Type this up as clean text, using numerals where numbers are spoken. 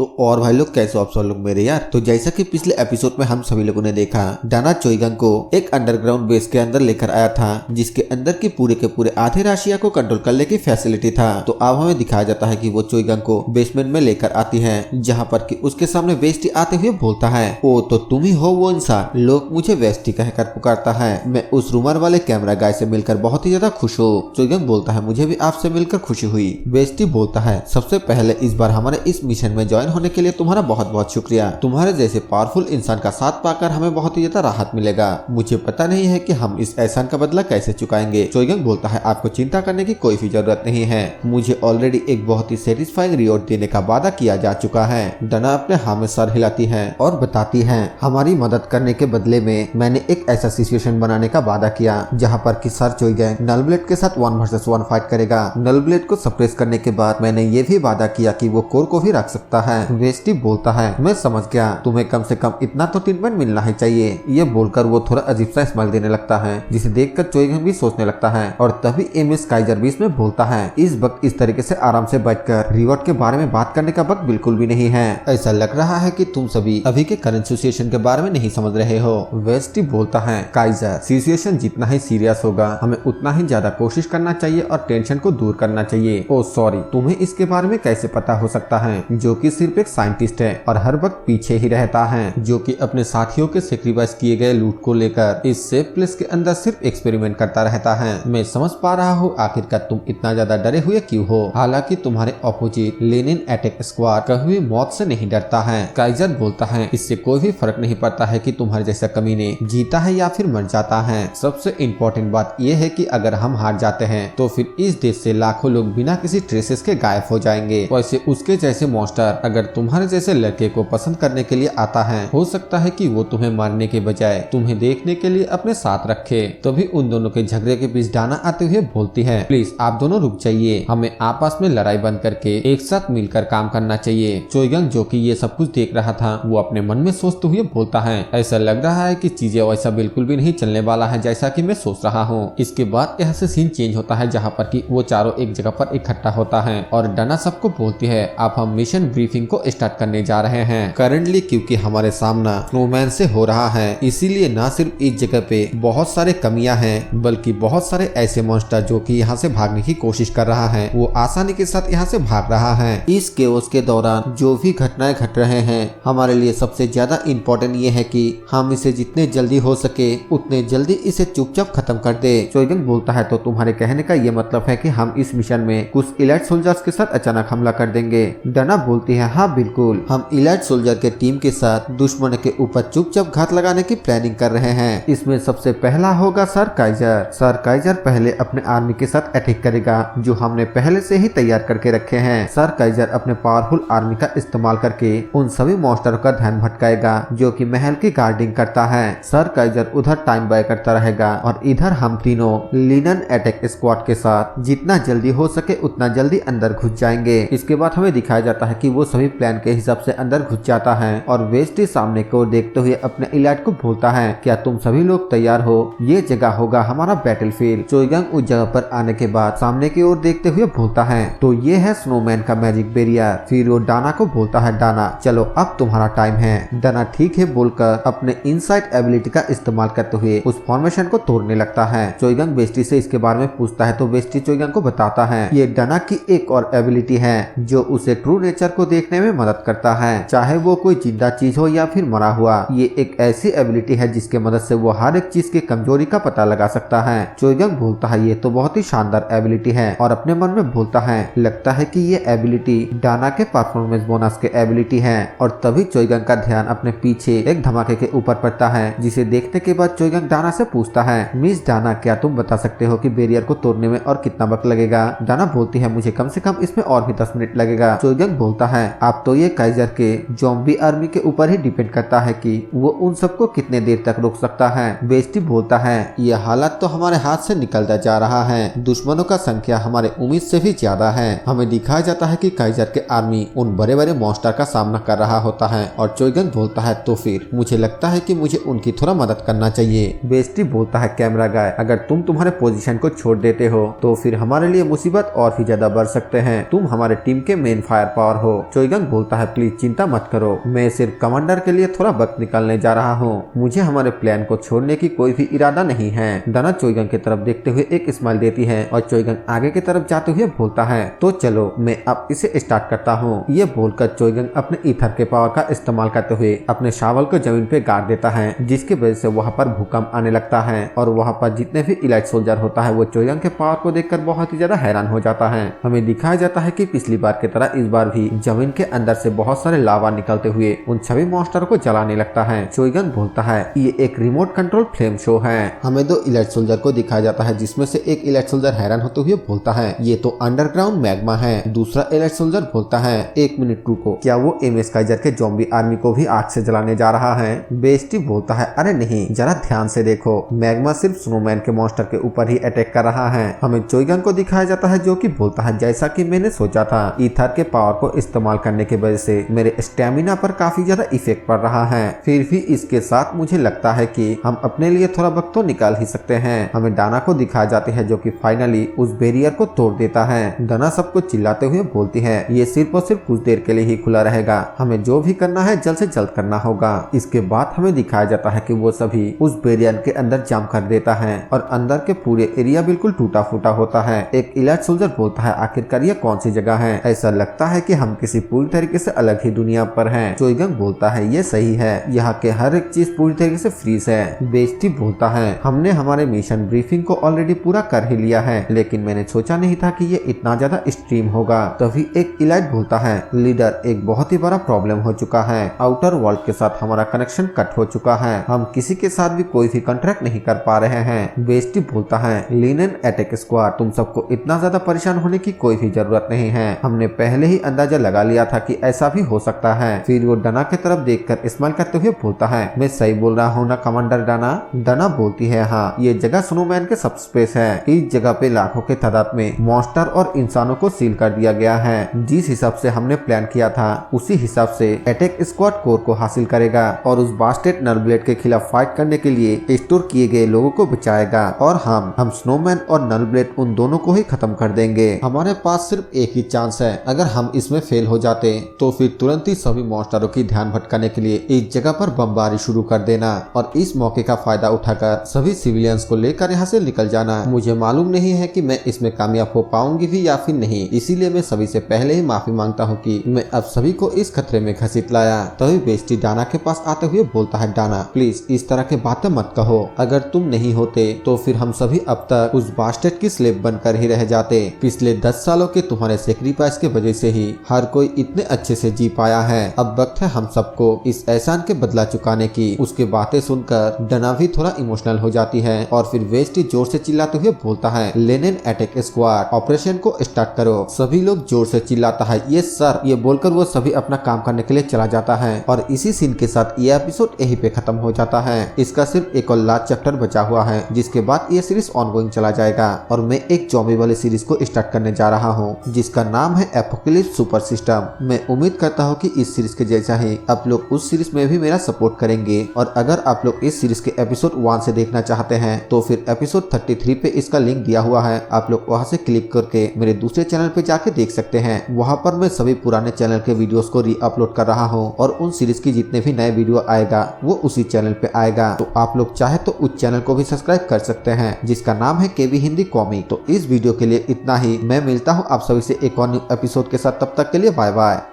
तो और भाई लोग कैसे हो आप सब लोग मेरे यार। तो जैसा कि पिछले एपिसोड में हम सभी लोगों ने देखा, डाना चोइगंग को एक अंडरग्राउंड बेस के अंदर लेकर आया था जिसके अंदर की पूरे के पूरे आधे राशिया को कंट्रोल करने की फैसिलिटी था। तो अब हमें दिखाया जाता है कि वो चोइगंग को बेसमेंट में लेकर आती है, जहाँ पर कि उसके सामने वेस्टी आते हुए बोलता है, ओ तो तुम ही हो वो इंसान, लोग मुझे वेस्टी कहकर पुकारता है। मैं उस रूमर वाले कैमरा गाय से मिलकर बहुत ही ज्यादा खुश हूँ। चोइगंग बोलता है, मुझे भी आपसे मिलकर खुशी हुई। वेस्टी बोलता है, सबसे पहले इस बार हमारे इस मिशन में ज्वाइन होने के लिए तुम्हारा बहुत बहुत शुक्रिया। तुम्हारे जैसे पावरफुल इंसान का साथ पाकर हमें बहुत ही ज्यादा राहत मिलेगा। मुझे पता नहीं है कि हम इस एहसान का बदला कैसे चुकाएंगे। चोइगंग बोलता है, आपको चिंता करने की कोई भी जरूरत नहीं है, मुझे ऑलरेडी एक बहुत ही सेटिस्फाइंग रिवॉर्ड देने का वादा किया जा चुका है। डना अपने हाँ में सर हिलाती है और बताती है, हमारी मदद करने के बदले में मैंने एक ऐसा सिचुएशन बनाने का वादा किया जहाँ पर कि सर चोइगंग नल ब्लेड के साथ 1 वर्सेस 1 फाइट करेगा। नल ब्लेड को सप्रेस करने के बाद मैंने ये भी वादा किया कि वो कोर को भी रख सकता है। वेस्टी बोलता है, मैं समझ गया, तुम्हें कम से कम इतना तो ट्रीटमेंट मिलना ही चाहिए। ये बोलकर वो थोड़ा अजीब सा स्माइल देने लगता है, जिसे देखकर चोइगंग भी सोचने लगता है। और तभी एमएस काइजर भी इसमें बोलता है, इस वक्त इस तरीके से आराम से बैठकर रिवॉर्ड के बारे में बात करने का वक्त बिल्कुल भी नहीं है। ऐसा लग रहा है कि तुम सभी अभी के करंट सिचुएशन के बारे में नहीं समझ रहे हो। वेस्टी बोलता है, काइजर, सिचुएशन जितना ही सीरियस होगा हमें उतना ही ज्यादा कोशिश करना चाहिए और टेंशन को दूर करना चाहिए। ओ सॉरी, तुम्हें इसके बारे में कैसे पता हो सकता है, जो कि सिर्फ एक साइंटिस्ट है और हर वक्त पीछे ही रहता है, जो कि अपने साथियों के सेक्रीफाइस किए गए लूट को लेकर इस सेफ प्लेस के अंदर सिर्फ एक्सपेरिमेंट करता रहता है। मैं समझ पा रहा हूँ आखिरकार तुम इतना ज्यादा डरे हुए क्यों हो। हालांकि तुम्हारे अपोजिट लेनिन अटैक स्क्वाड कभी मौत से नहीं डरता है। काइजर बोलता है, इससे कोई भी फर्क नहीं पड़ता है कि तुम्हारे जैसा कमीने जीता है या फिर मर जाता है। सबसे इम्पोर्टेंट बात यह है कि अगर हम हार जाते हैं तो फिर इस देश से लाखों लोग बिना किसी ट्रेसेस के गायब हो जाएंगे। वैसे उसके जैसे मॉन्स्टर अगर तुम्हारे जैसे लड़के को पसंद करने के लिए आता है, हो सकता है कि वो तुम्हें मारने के बजाय तुम्हें देखने के लिए अपने साथ रखे। तभी उन दोनों के झगड़े के बीच डाना आते हुए बोलती है, प्लीज आप दोनों रुक जाइए, हमें आपस में लड़ाई बंद करके एक साथ मिलकर काम करना चाहिए। चोइगंग जो कि ये सब कुछ देख रहा था, वो अपने मन में सोचते हुए बोलता है, ऐसा लग रहा है कि चीजें वैसा बिल्कुल भी नहीं चलने वाला है जैसा कि मैं सोच रहा हूँ। इसके बाद यहाँ से सीन चेंज होता है, जहाँ पर कि वो चारों एक जगह पर इकट्ठा होता है और डना सबको बोलती है, अब हम मिशन ब्रीफिंग को स्टार्ट करने जा रहे हैं। करंटली क्योंकि हमारे सामना स्नोमैन से हो रहा है, इसीलिए न सिर्फ इस जगह पे बहुत सारे कमियां हैं, बल्कि बहुत सारे ऐसे मॉन्स्टर जो कि यहाँ से भागने की कोशिश कर रहा है, वो आसानी के साथ यहाँ से भाग रहा है। इस केओस के दौरान जो भी घटनाएं घट रहे हैं, हमारे लिए सबसे ज्यादा इम्पोर्टेंट ये है कि हम इसे जितने जल्दी हो सके उतने जल्दी इसे चुपचाप खत्म कर दे। चोइगंग बोलता है, तो तुम्हारे कहने का ये मतलब है कि हम इस मिशन में कुछ इलाइट सोल्जर्स के साथ अचानक हमला कर देंगे। डना बोलती है, हाँ बिल्कुल, हम इलाइट सोल्जर के टीम के साथ दुश्मन के ऊपर चुपचाप घात लगाने की प्लानिंग कर रहे हैं। इसमें सबसे पहला होगा सर काइजर। सर काइजर पहले अपने आर्मी के साथ अटैक करेगा, जो हमने पहले से ही तैयार करके रखे हैं। सर काइजर अपने पावरफुल आर्मी का इस्तेमाल करके उन सभी मॉन्स्टर का ध्यान भटकाएगा जो कि महल की गार्डिंग करता है। सर काइजर उधर टाइम बाय करता रहेगा और इधर हम तीनों लिनन अटैक स्क्वाड के साथ जितना जल्दी हो सके उतना जल्दी अंदर घुस जाएंगे। इसके बाद हमें दिखाया जाता है कि वो सभी प्लान के हिसाब से अंदर घुस जाता है और वेस्टी सामने को देखते हुए अपने इलाइट को बोलता है, क्या तुम सभी लोग तैयार हो, ये जगह होगा हमारा बैटलफील्ड। चोइगंग उस जगह पर आने के बाद सामने की ओर देखते हुए बोलता है, तो ये है स्नोमैन का मैजिक बैरियर। फिर वो डाना को बोलता है, डाना चलो अब तुम्हारा टाइम है। डाना ठीक है बोलकर अपने इनसाइट एबिलिटी का इस्तेमाल करते हुए उस फॉर्मेशन को तोड़ने लगता है। चोइगंग वेस्टी से इसके बारे में पूछता है तो वेस्टी चोइगंग को बताता है, ये डाना की एक और एबिलिटी है जो उसे ट्रू नेचर को देखने में मदद करता है, चाहे वो कोई जिंदा चीज हो या फिर मरा हुआ। ये एक ऐसी एबिलिटी है जिसके मदद से वो हर एक चीज की कमजोरी का पता लगा सकता है। चोइगंग बोलता है, ये तो बहुत ही शानदार एबिलिटी है और अपने मन में बोलता है, लगता है कि ये एबिलिटी डाना के परफॉर्मेंस बोनस के एबिलिटी है। और तभी चोइगंग का ध्यान अपने पीछे एक धमाके के ऊपर पड़ता है, जिसे देखने के बाद चोइगंग डाना से पूछता है, मिस डाना क्या तुम बता सकते हो कि बैरियर को तोड़ने में और कितना वक्त लगेगा। डाना बोलती है, मुझे कम से कम इसमें और भी 10 मिनट लगेगा। चोइगंग बोलता है, आप तो ये काइजर के ज़ॉम्बी आर्मी के ऊपर ही डिपेंड करता है कि वो उन सबको कितने देर तक रोक सकता है। बेस्टी बोलता है, यह हालत तो हमारे हाथ से निकलता जा रहा है, दुश्मनों का संख्या हमारे उम्मीद से भी ज्यादा है। हमें दिखाया जाता है कि काइजर के आर्मी उन बड़े बड़े मॉन्स्टर का सामना कर रहा होता है और चोइगंग बोलता है, तो फिर मुझे लगता है कि मुझे उनकी थोड़ा मदद करना चाहिए। बेस्टी बोलता है, कैमरा गाय, अगर तुम तुम्हारे पोजीशन को छोड़ देते हो तो फिर हमारे लिए मुसीबत और भी ज्यादा बढ़ सकते हैं। तुम हमारे टीम के मेन फायर पावर हो। चोइगंग चोइगंग बोलता है प्लीज चिंता मत करो, मैं सिर्फ कमांडर के लिए थोड़ा वक्त निकालने जा रहा हूँ, मुझे हमारे प्लान को छोड़ने की कोई भी इरादा नहीं है। दाना चोइगंग की तरफ देखते हुए एक स्माइल देती है और चोइगंग आगे की तरफ जाते हुए बोलता है तो चलो मैं अब इसे स्टार्ट करता हूँ। ये बोलकर चोइगंग अपने ईथर के पावर का इस्तेमाल करते हुए अपने शावल को जमीन पे गाड़ देता है, जिसकी वजह से वहाँ पर भूकंप आने लगता है और वहाँ पर जितने भी इलाइट सोल्जर होता है वो चोइगंग के पावर को देखकर बहुत ही ज्यादा हैरान हो जाता है। हमें दिखाया जाता है कि पिछली बार की तरह इस बार भी जमीन के अंदर से बहुत सारे लावा निकलते हुए उन सभी मॉन्स्टर को जलाने लगता है। चोइगंग बोलता है ये एक रिमोट कंट्रोल फ्लेम शो है। हमें 2 इलाइट सोल्जर को दिखाया जाता है, जिसमें से एक इलाइट सोल्जर हैरान होते हुए बोलता है ये तो अंडरग्राउंड मैग्मा है। दूसरा इलाइट सोल्जर बोलता है 1 मिनट रुको, क्या वो एमएस काइजर के ज़ॉम्बी आर्मी को भी आग से जलाने जा रहा है? बेस्टी बोलता है अरे नहीं, जरा ध्यान से देखो, मैग्मा सिर्फ स्नोमैन के मॉन्स्टर के ऊपर ही अटैक कर रहा है। हमें चोइगंग को दिखाया जाता है जो कि बोलता है जैसा कि मैंने सोचा था, ईथर के पावर को इस्तेमाल करने की वजह से मेरे स्टेमिना पर काफी ज्यादा इफेक्ट पड़ रहा है, फिर भी इसके साथ मुझे लगता है कि हम अपने लिए थोड़ा वक्त तो निकाल ही सकते हैं। हमें डाना को दिखाया जाती है जो कि फाइनली उस बैरियर को तोड़ देता है। डाना सबको चिल्लाते हुए बोलती है ये सिर्फ और सिर्फ कुछ देर के लिए ही खुला रहेगा, हमें जो भी करना है जल्द से जल्द करना होगा। इसके बाद हमें दिखाया जाता है कि वो सभी उस बैरियर के अंदर जाम कर देता है और अंदर के पूरे एरिया बिल्कुल टूटा फूटा होता है। एक इलाइट सोल्जर बोलता है आखिरकार ये कौन सी जगह है, ऐसा लगता है कि हम किसी पूरी तरीके से अलग ही दुनिया पर हैं। चोइगंग बोलता है ये सही है, यहाँ के हर एक चीज पूरी तरीके से फ्रीज है। बेस्टी बोलता है हमने हमारे मिशन ब्रीफिंग को ऑलरेडी पूरा कर ही लिया है, लेकिन मैंने सोचा नहीं था कि ये इतना ज्यादा एक्सट्रीम होगा। तभी एक इलाइट बोलता है लीडर एक बहुत ही बड़ा प्रॉब्लम हो चुका है, आउटर वर्ल्ड के साथ हमारा कनेक्शन कट हो चुका है, हम किसी के साथ भी कोई भी कॉन्ट्रैक्ट नहीं कर पा रहे हैं। बेस्टी बोलता है लिनन अटैक स्क्वाड, तुम सबको इतना ज्यादा परेशान होने की कोई भी जरूरत नहीं है, हमने पहले ही अंदाजा लगा लिया था कि ऐसा भी हो सकता है। फिर वो डना की तरफ देखकर स्माइल करते हुए बोलता है मैं सही बोल रहा हूँ ना कमांडर डाना? डना बोलती है हाँ, ये जगह स्नोमैन के सबस्पेस है, इस जगह पे लाखों के तादाद में मॉन्स्टर और इंसानों को सील कर दिया गया है। जिस हिसाब से हमने प्लान किया था उसी हिसाब से अटैक स्क्वाड कोर को हासिल करेगा और उस बास्टेड नलब्लेड के खिलाफ फाइट करने के लिए स्टोर किए गए लोगों को बचाएगा और हम स्नोमैन और नलब्लेड उन दोनों को ही खत्म कर देंगे। हमारे पास सिर्फ एक ही चांस है, अगर हम इसमें फेल हो जाते तो फिर तुरंत ही सभी मॉन्स्टरों की ध्यान भटकाने के लिए इस जगह पर बमबारी शुरू कर देना और इस मौके का फायदा उठाकर सभी सिविलियंस को लेकर यहाँ से निकल जाना। मुझे मालूम नहीं है कि मैं इसमें कामयाब हो पाऊंगी भी या फिर नहीं, इसीलिए मैं सभी से पहले ही माफी मांगता हूँ कि मैं अब सभी को इस खतरे में घसीट लाया। तभी बेस्टी डाना के पास आते हुए बोलता है डाना प्लीज इस तरह के बातें मत कहो, अगर तुम नहीं होते तो फिर हम सभी अब तक उस बास्टेड की स्लेव बनकर ही रह जाते। पिछले 10 सालों के तुम्हारे सेक्रीफाइस के वजह से ही हर कोई इतने अच्छे से जी पाया है, अब वक्त है हम सबको इस एहसान के बदला चुकाने की। उसके बातें सुनकर डना भी थोड़ा इमोशनल हो जाती है और फिर वेस्टी जोर से चिल्लाते हुए बोलता है लेनिन अटैक स्क्वाड ऑपरेशन को स्टार्ट करो। सभी लोग जोर से चिल्लाता है ये सर, ये बोलकर वो सभी अपना काम करने के लिए चला जाता है और इसी सीन के साथ ये एपिसोड यहीं पे खत्म हो जाता है। इसका सिर्फ एक और लास्ट चैप्टर बचा हुआ है, जिसके बाद ये सीरीज ऑनगोइंग चला जाएगा और मैं एक ज़ॉम्बी वाली सीरीज को स्टार्ट करने जा रहा हूँ जिसका नाम है एपोकलिप्स सुपर सिस्टम। मैं उम्मीद करता हूँ कि इस सीरीज के जैसा ही आप लोग उस सीरीज में भी मेरा सपोर्ट करेंगे और अगर आप लोग इस सीरीज के एपिसोड 1 से देखना चाहते हैं तो फिर एपिसोड 33 पे इसका लिंक दिया हुआ है, आप लोग वहाँ से क्लिक करके मेरे दूसरे चैनल पे जाके देख सकते हैं। वहाँ पर मैं सभी पुराने चैनल के वीडियोस को री अपलोड कर रहा हूँ और उन सीरीज की जितने भी नए वीडियो आएगा वो उसी चैनल पे आएगा, तो आप लोग चाहे तो उस चैनल को भी सब्सक्राइब कर सकते हैं जिसका नाम है केवी हिंदी कॉमिक। तो इस वीडियो के लिए इतना ही, मैं मिलता हूँ आप सभी से एक और न्यू एपिसोड के साथ, तब तक के लिए बाय बाय।